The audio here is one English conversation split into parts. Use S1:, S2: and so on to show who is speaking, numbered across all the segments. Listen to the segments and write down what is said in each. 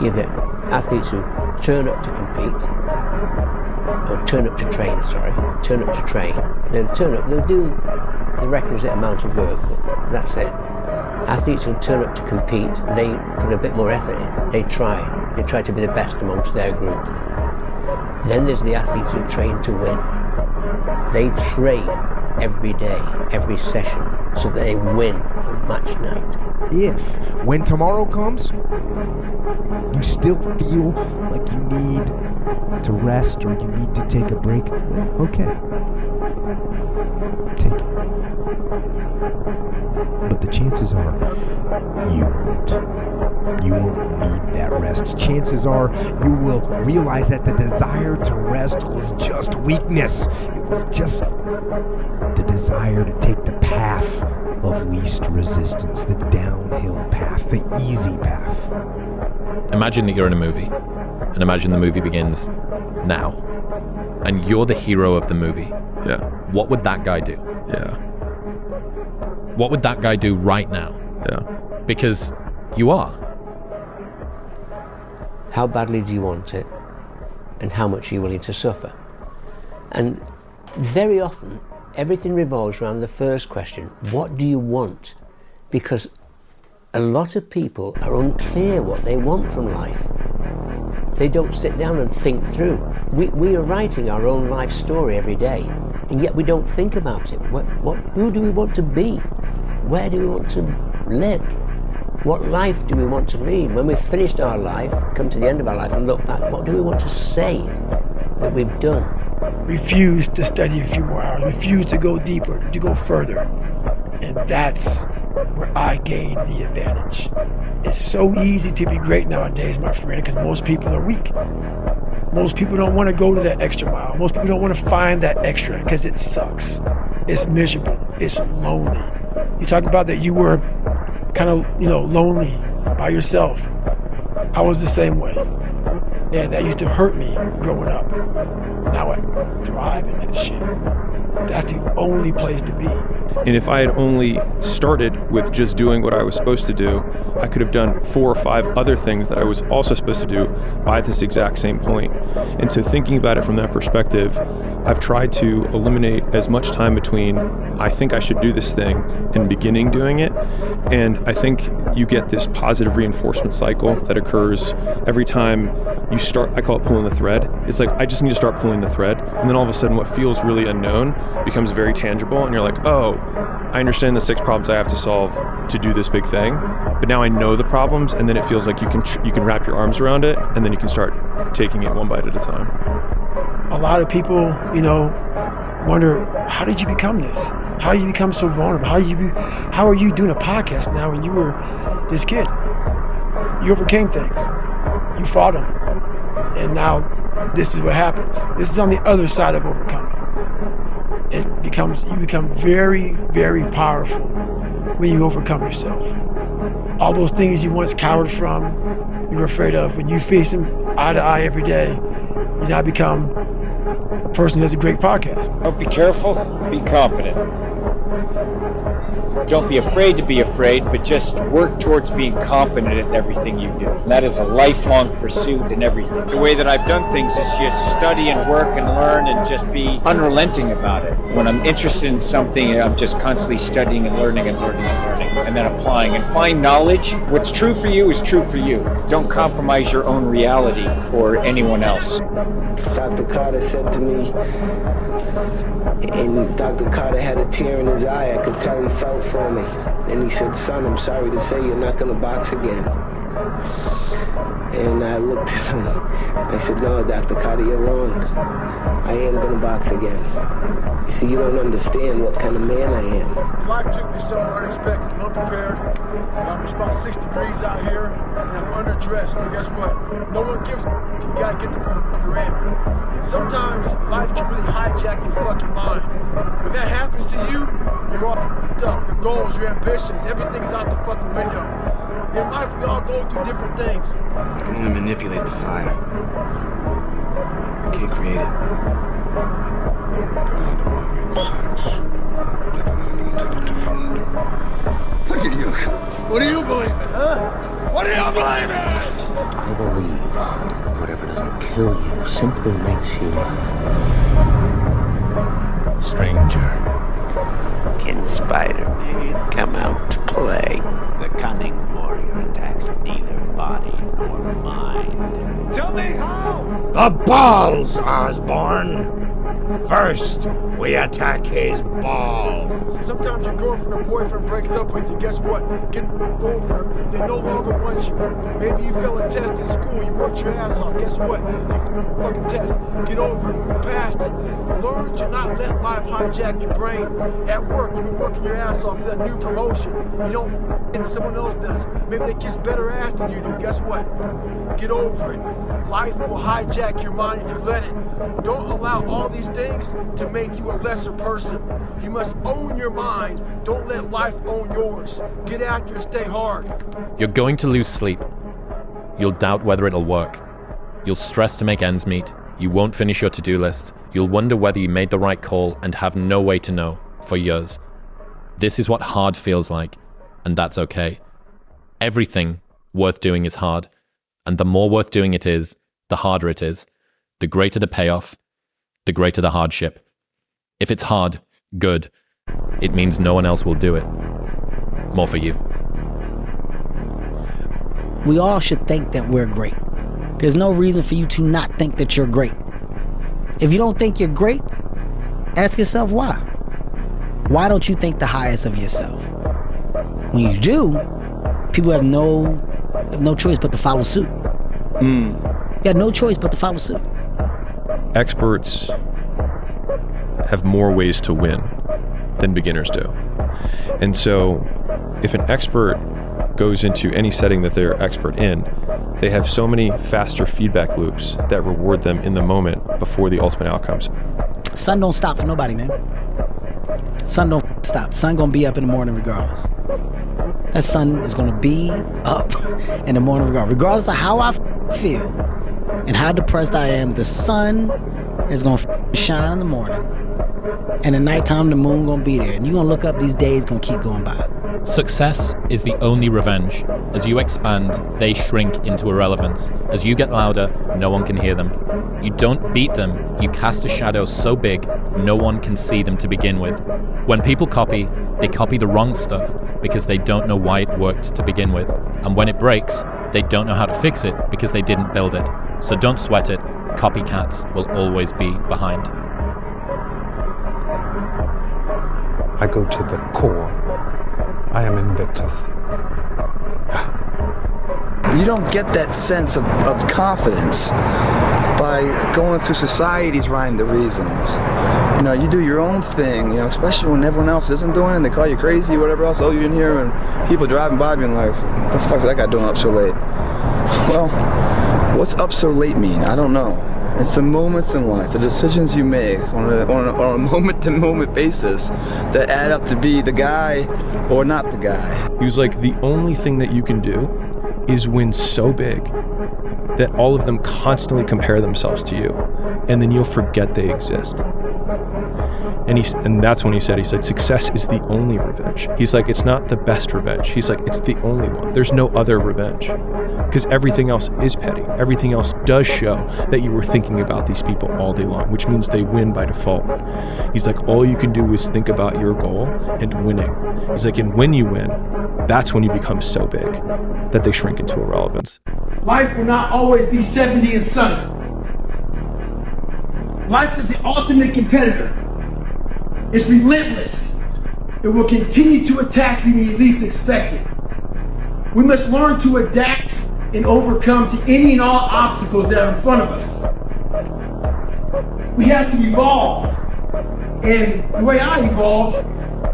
S1: You get athletes who turn up to compete, or turn up to train, turn up to train. They'll turn up, they'll do the requisite amount of work, but that's it. Athletes who turn up to compete, they put a bit more effort in. They try to be the best amongst their group. Then there's the athletes who train to win. They train every day, every session, so that they win on match night.
S2: If, when tomorrow comes, you still feel like you need to rest or you need to take a break, then okay. Take it. But the chances are you won't. You won't need that rest. Chances are you will realize that the desire to rest was just weakness. It was just the desire to take the path of least resistance, the downhill path, the easy path.
S3: Imagine that you're in a movie, and imagine the movie begins now, and you're the hero of the movie.
S4: Yeah.
S3: What would that guy do?
S4: Yeah.
S3: What would that guy do right now?
S4: Yeah.
S3: Because you are.
S1: How badly do you want it, and how much are you willing to suffer? And very often, everything revolves around the first question, what do you want? Because a lot of people are unclear what they want from life. They don't sit down and think through. We are writing our own life story every day, and yet we don't think about it. Who do we want to be? Where do we want to live? What life do we want to lead? When we've finished our life, come to the end of our life and look back, what do we want to say that we've done?
S5: Refuse to study a few more hours, refuse to go deeper, to go further. And that's where I gain the advantage. It's so easy to be great nowadays, my friend, because most people are weak. Most people don't want to go to that extra mile. Most people don't want to find that extra because it sucks. It's miserable. It's lonely. You talked about that you were kind of, lonely by yourself. I was the same way. Yeah, that used to hurt me growing up. Now I thrive in that shit. That's the only place to be.
S4: And if I had only started with just doing what I was supposed to do, I could have done 4 or 5 other things that I was also supposed to do by this exact same point. And so thinking about it from that perspective, I've tried to eliminate as much time between I think I should do this thing and beginning doing it. And I think you get this positive reinforcement cycle that occurs every time you start. I call it pulling the thread. It's like, I just need to start pulling the thread. And then all of a sudden what feels really unknown becomes very tangible. And you're like, oh, I understand the 6 problems I have to solve to do this big thing. But now I know the problems, and then it feels like you can wrap your arms around it, and then you can start taking it one bite at a time.
S5: A lot of people, wonder, how did you become this? How did you become so vulnerable? How are you doing a podcast now when you were this kid? You overcame things. You fought them. And now this is what happens. This is on the other side of overcoming. You become very, very powerful when you overcome yourself. All those things you once cowered from, you were afraid of, when you face them eye to eye every day, you now become a person who has a great podcast.
S6: Don't be careful, be competent. Don't be afraid to be afraid, but just work towards being competent at everything you do. And that is a lifelong pursuit in everything. The way that I've done things is just study and work and learn and just be unrelenting about it. When I'm interested in something, I'm just constantly studying and learning and learning and learning and then applying. And find knowledge. What's true for you is true for you. Don't compromise your own reality for anyone else.
S7: Dr. Carter said to me, and Dr. Carter had a tear in his eye. I could tell he felt for me. And he said, son, I'm sorry to say you're not going to box again. And I looked at him. I said, no, Dr. Carter, you're wrong. I am going to box again. You see, you don't understand what kind of man I am.
S5: Life took me somewhere unexpected. I'm unprepared. It's about 6 degrees out here, and I'm underdressed. But guess what? No one gives a f***. You gotta get the f***er in. Sometimes life can really hijack your fucking mind. When that happens to you, you're all f***ed up. Your goals, your ambitions, everything is out the fucking window. In life, we all go through different things.
S8: I can only manipulate the fire. I can't create it.
S9: You're a god among insects. Never let anyone tell you different. Look at you. What do you believe in, huh? What do you believe in?
S10: believe whatever doesn't kill you simply makes you
S2: Stranger.
S10: Can Spider-Man come out to play?
S11: The cunning warrior attacks neither body nor mind.
S10: Tell me how!
S12: The balls, Osborn! First, we attack his balls.
S5: Sometimes your girlfriend or boyfriend breaks up with you. Guess what? Get over it. They no longer want you. Maybe you failed a test in school. You worked your ass off. Guess what? You fucking test. Get over it. Move past it. Learn to not let life hijack your brain. At work, you've been working your ass off for that new promotion. You don't if someone else does. Maybe they kiss better ass than you do. Guess what? Get over it. Life will hijack your mind if you let it. Don't allow all these things to make you a lesser person. You must own your mind. Don't let life own yours. Get after it, stay hard.
S3: You're going to lose sleep. You'll doubt whether it'll work. You'll stress to make ends meet. You won't finish your to-do list. You'll wonder whether you made the right call and have no way to know for years. This is what hard feels like, and that's okay. Everything worth doing is hard, and the more worth doing it is, the harder it is. The greater the payoff, the greater the hardship. If it's hard, good. It means no one else will do it. More for you.
S13: We all should think that we're great. There's no reason for you to not think that you're great. If you don't think you're great, ask yourself why. Why don't you think the highest of yourself? When you do, people have no choice but to follow suit. You have no choice but to follow suit.
S4: Experts have more ways to win than beginners do. And so if an expert goes into any setting that they're expert in, they have so many faster feedback loops that reward them in the moment before the ultimate outcomes.
S13: Sun don't stop for nobody, man. Sun don't stop. Sun gonna be up in the morning regardless. That sun is gonna be up in the morning regardless of how I feel and how depressed I am. The sun is gonna shine in the morning, and at nighttime the moon gonna be there, and you're gonna look up, these days gonna keep going by.
S3: Success is the only revenge. As you expand, they shrink into irrelevance. As you get louder, no one can hear them. You don't beat them, you cast a shadow so big, no one can see them to begin with. When people copy, they copy the wrong stuff because they don't know why it worked to begin with. And when it breaks, they don't know how to fix it because they didn't build it. So don't sweat it, copycats will always be behind.
S9: I go to the core. I am invictus.
S14: You don't get that sense of confidence by going through society's rhyme the reasons. You know, you do your own thing, you know, especially when everyone else isn't doing it and they call you crazy or whatever else. Oh, you're in here and people driving by being like, what the fuck's that guy doing up so late? Well, what's up so late mean? I don't know. It's the moments in life, the decisions you make on a moment-to-moment basis that add up to be the guy or not the guy.
S4: He was like, the only thing that you can do is win so big that all of them constantly compare themselves to you, and then you'll forget they exist. And that's when he said, success is the only revenge. He's like, it's not the best revenge. He's like, it's the only one. There's no other revenge. Because everything else is petty. Everything else does show that you were thinking about these people all day long, which means they win by default. He's like, all you can do is think about your goal and winning. He's like, and when you win, that's when you become so big that they shrink into irrelevance.
S5: Life will not always be 70 and sunny. Life is the ultimate competitor. It's relentless. It will continue to attack you when you least expect it. We must learn to adapt and overcome to any and all obstacles that are in front of us. We have to evolve. And the way I evolved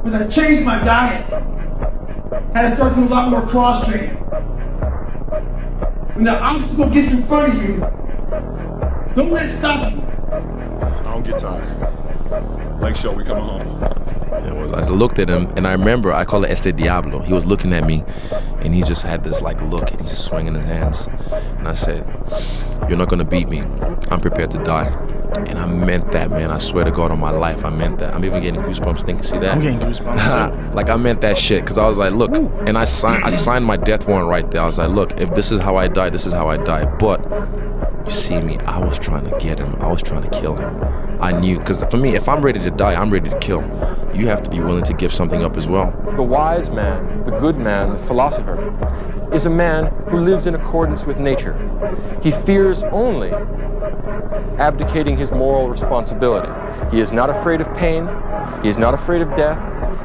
S5: was I changed my diet. Had to start doing a lot more cross training. When the obstacle gets in front of you, don't let it stop you.
S9: I don't get tired. Lake show, we coming home.
S15: I looked at him, and I remember, I call it Ese Diablo. He was looking at me, and he just had this like look, and he's just swinging his hands. And I said, you're not gonna beat me. I'm prepared to die And I meant that, man. I swear to God on my life, I meant that. I'm even getting goosebumps thinking, see that?
S13: I'm getting goosebumps.
S15: Like, I meant that shit, because I was like, look, and I signed my death warrant right there. I was like, look, if this is how I die, this is how I die. But you see me, I was trying to get him. I was trying to kill him. I knew, because for me, if I'm ready to die, I'm ready to kill. You have to be willing to give something up as well.
S4: The wise man, the good man, the philosopher, is a man who lives in accordance with nature. He fears only abdicating his moral responsibility. He is not afraid of pain. He is not afraid of death.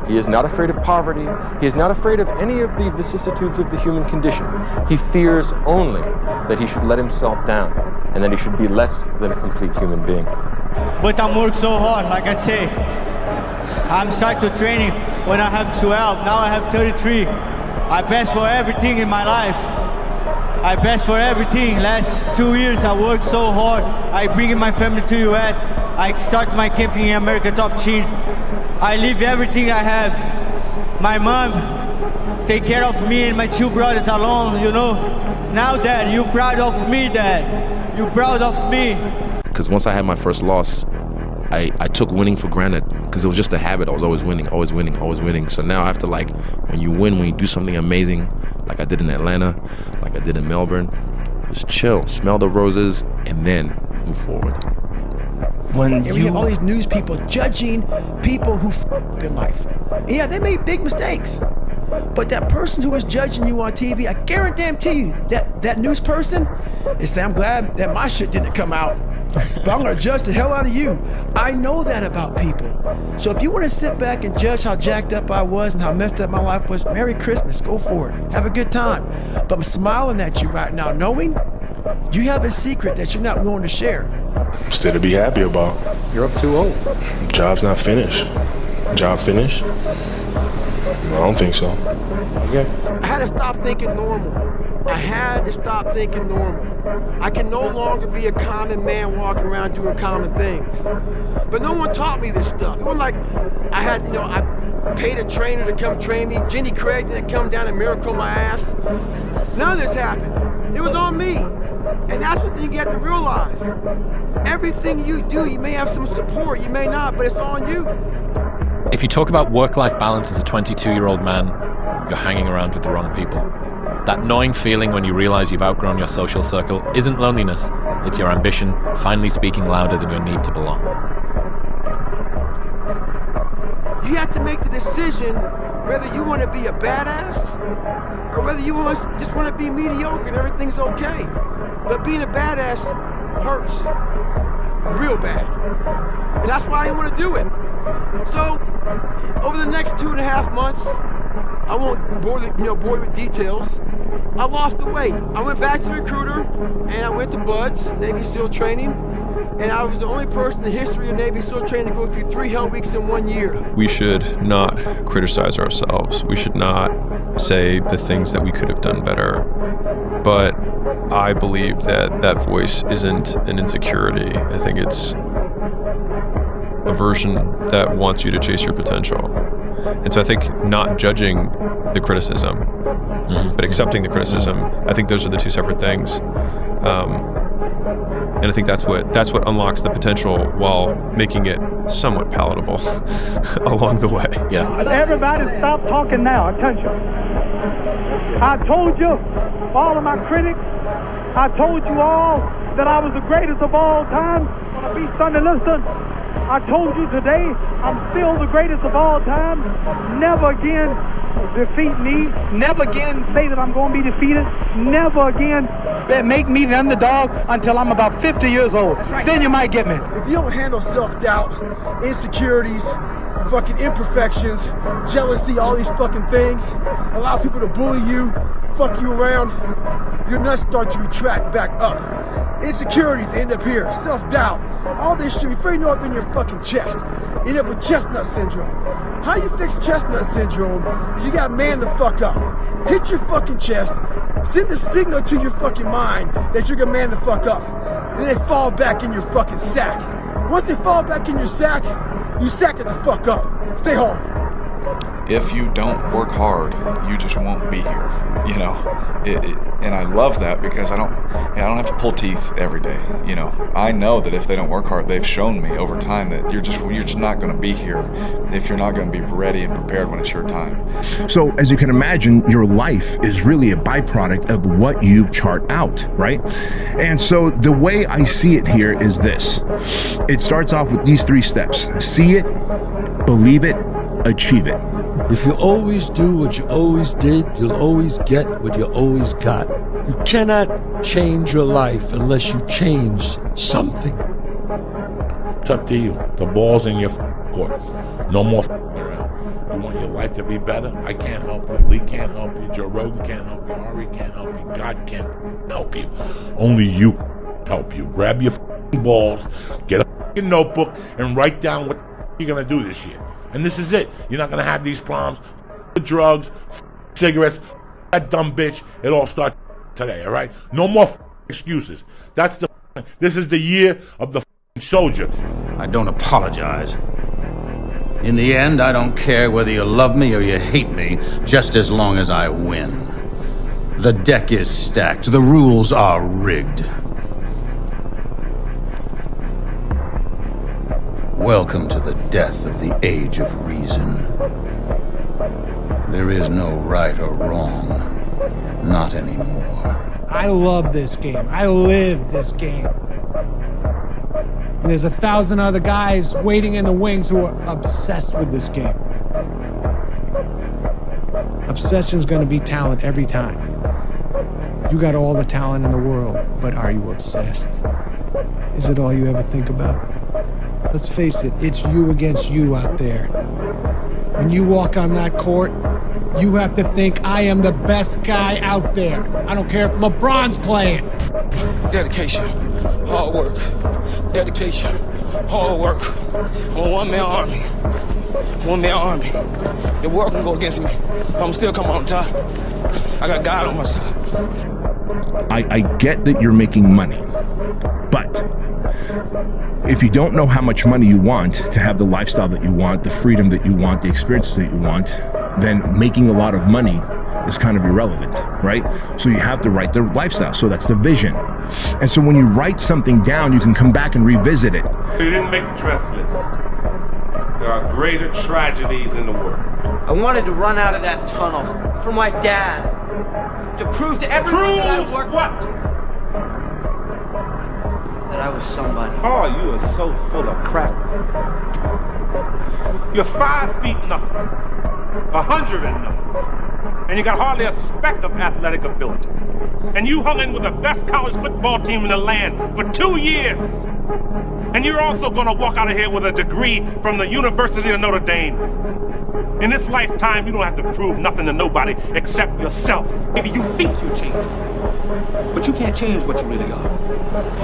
S4: He is not afraid of poverty. He is not afraid of any of the vicissitudes of the human condition. He fears only that he should let himself down and that he should be less than a complete human being.
S16: But I'm working so hard, like I say. I'm starting to training when I have 12, now I have 33. I passed for everything in my life. I passed for everything. Last 2 years I worked so hard. I bring my family to US. I start my camping in America Top Team. I leave everything I have. My mom take care of me and my 2 brothers alone, you know. Now Dad, you proud of me, Dad. You proud of me.
S15: Because once I had my first loss, I took winning for granted, because it was just a habit. I was always winning, always winning, always winning. So now I have to, like, when you win, when you do something amazing, like I did in Atlanta, like I did in Melbourne, just chill, smell the roses, and then move forward.
S5: And we have all these news people judging people who f up in life. And yeah, they made big mistakes. But that person who is judging you on TV, I guarantee you that news person is saying, I'm glad that my shit didn't come out. But I'm gonna judge the hell out of you. I know that about people. So if you wanna sit back and judge how jacked up I was and how messed up my life was, Merry Christmas, go for it. Have a good time. But I'm smiling at you right now, knowing you have a secret that you're not willing to share.
S9: Still to be happy about.
S4: You're up 2-0.
S9: Job's not finished. Job finished? I don't think so.
S4: Okay.
S5: I had to stop thinking normal. I had to stop thinking normal. I can no longer be a common man walking around doing common things. But no one taught me this stuff. It wasn't like I had, I paid a trainer to come train me. Jenny Craig didn't come down and miracle my ass. None of this happened. It was on me. And that's what you have to realize. Everything you do, you may have some support, you may not, but it's on you.
S3: If you talk about work-life balance as a 22-year-old man, you're hanging around with the wrong people. That gnawing feeling when you realize you've outgrown your social circle isn't loneliness, it's your ambition finally speaking louder than your need to belong.
S5: You have to make the decision whether you want to be a badass or whether you just want to be mediocre and everything's okay. But being a badass hurts real bad. And that's why I want to do it. So, over the next 2.5 months, I won't bore you with details. I lost the weight. I went back to the recruiter, and I went to Buds, Navy SEAL training, and I was the only person in the history of Navy SEAL training to go through 3 hell weeks in 1 year.
S4: We should not criticize ourselves. We should not say the things that we could have done better. But I believe that that voice isn't an insecurity. I think it's a version that wants you to chase your potential. And so I think not judging the criticism, but accepting the criticism, I think those are the 2 separate things. And I think that's what unlocks the potential while making it somewhat palatable along the way.
S3: Yeah.
S16: Everybody stop talking now. Attention. I told you, all of my critics, I told you all that I was the greatest of all time. When I beat Sunday Liston, I told you today, I'm still the greatest of all time. Never again defeat me. Never again say that I'm going to be defeated. Never again make me the underdog until I'm about 50 years old. Then you might get me.
S5: If you don't handle self-doubt, insecurities, fucking imperfections, jealousy, all these fucking things, allow people to bully you, fuck you around, your nuts start to retract back up. Insecurities end up here, self-doubt, all this shit, before you know it in your fucking chest, you end up with chestnut syndrome. How you fix chestnut syndrome is you gotta man the fuck up. Hit your fucking chest, send the signal to your fucking mind that you're gonna man the fuck up. And they fall back in your fucking sack. Once they fall back in your sack, you sack it the fuck up. Stay hard.
S17: if you don't work hard, you just won't be here, you know. And I love that because I don't have to pull teeth every day, you know. I know that if they don't work hard, they've shown me over time that you're just not going to be here if you're not going to be ready and prepared when it's your time.
S2: So as you can imagine, your life is really a byproduct of what you chart out, right? And so the way I see it here is this. It starts off with these 3 steps. See it, believe it, achieve it.
S18: If you always do what you always did, you'll always get what you always got. You cannot change your life unless you change something.
S19: It's up to you. The ball's in your court. No more around. You want your life to be better? I can't help you. Lee can't help you. Joe Rogan can't help you. Ari can't help you. God can't help you. Only you help you. Grab your balls, get a notebook, and write down what you're going to do this year. And this is it. You're not going to have these problems. Drugs, cigarettes, that dumb bitch. It all starts today, all right? No more excuses. This is the year of the soldier.
S20: I don't apologize. In the end, I don't care whether you love me or you hate me, just as long as I win. The deck is stacked. The rules are rigged. Welcome to the death of the age of reason. There is no right or wrong. Not anymore.
S21: I love this game. I live this game. And there's 1,000 other guys waiting in the wings who are obsessed with this game. Obsession's gonna be talent every time. You got all the talent in the world, but are you obsessed? Is it all you ever think about? Let's face it, it's you against you out there. When you walk on that court, you have to think, I am the best guy out there. I don't care if LeBron's playing.
S22: Dedication, hard work. Dedication, hard work. I'm a one-man army. One-man army. The world can go against me, but I'm still coming on top. I got God on my side.
S2: I get that you're making money, but if you don't know how much money you want to have the lifestyle that you want, the freedom that you want, the experiences that you want, then making a lot of money is kind of irrelevant, right? So you have to write the lifestyle. So that's the vision. And so when you write something down, you can come back and revisit it.
S23: You didn't make the dress list. There are greater tragedies in the world.
S24: I wanted to run out of that tunnel for my dad. To prove to everyone that I worked. What? That I was somebody.
S23: Oh, you are so full of crap. You're 5 feet nothing, 100 and nothing, and you got hardly a speck of athletic ability. And you hung in with the best college football team in the land for 2 years. And you're also gonna walk out of here with a degree from the University of Notre Dame. In this lifetime, you don't have to prove nothing to nobody except yourself.
S25: Maybe you think you change, but you can't change what you really are.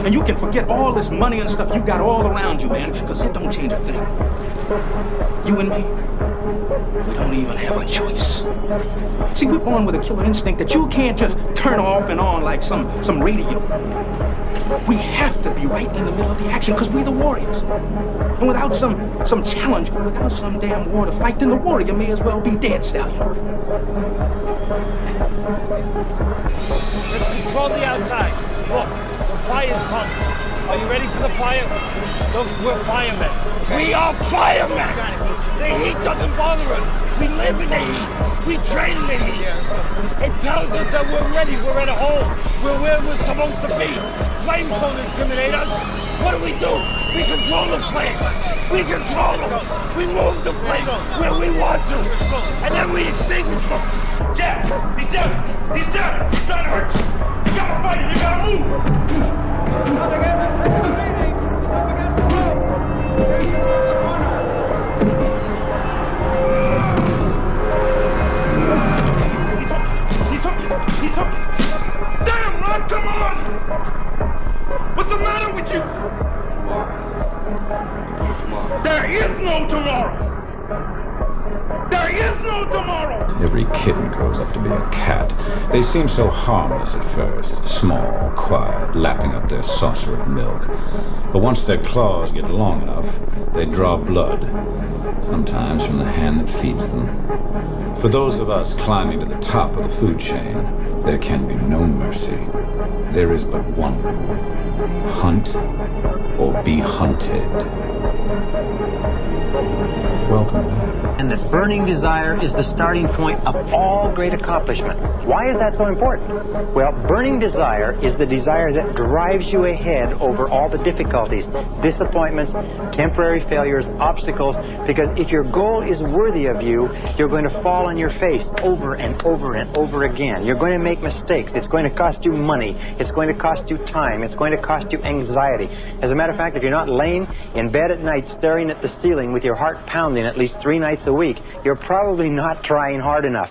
S25: And you can forget all this money and stuff you got all around you, man, because it don't change a thing. You and me, we don't even have a choice. See, we're born with a killer instinct that you can't just turn off and on like some radio. We have to be right in the middle of the action because we're the warriors. And without some challenge, without some damn war to fight, then the warrior may as well be dead, Stallion.
S26: Let's control the outside. Look, the fire's coming. Are you ready for the fire? Look, we're firemen.
S12: We are firemen! The heat doesn't bother us. We live in the heat. We train in the heat. It tells us that we're ready. We're at home. We're where we're supposed to be. Flames don't intimidate us. What do? We control the flames. We control them. We move the flames where we want to. And then we extinguish them.
S23: Jab! He's jabbing! He's jabbing! He's trying to hurt you! You gotta fight him! You gotta move! He's hooking! Damn, Ron, come on! What's the matter with you? There is no tomorrow! There is no tomorrow!
S27: Every kitten grows up to be a cat. They seem so harmless at first, small, quiet, lapping up their saucer of milk. But once their claws get long enough, they draw blood. sometimes from the hand that feeds them. For those of us climbing to the top of the food chain, there can be no mercy. There is but one rule: hunt or be hunted. Welcome back.
S1: And that burning desire is the starting point of all great accomplishment. Why is that so important? Well, burning desire is the desire that drives you ahead over all the difficulties, disappointments, temporary failures, obstacles, because if your goal is worthy of you, you're going to fall on your face over and over and over again. You're going to make mistakes. It's going to cost you money. It's going to cost you time. It's going to cost you anxiety. As a matter of fact, if you're not laying in bed at night staring at the ceiling with your heart pounding at least 3 nights a week, you're probably not trying hard enough.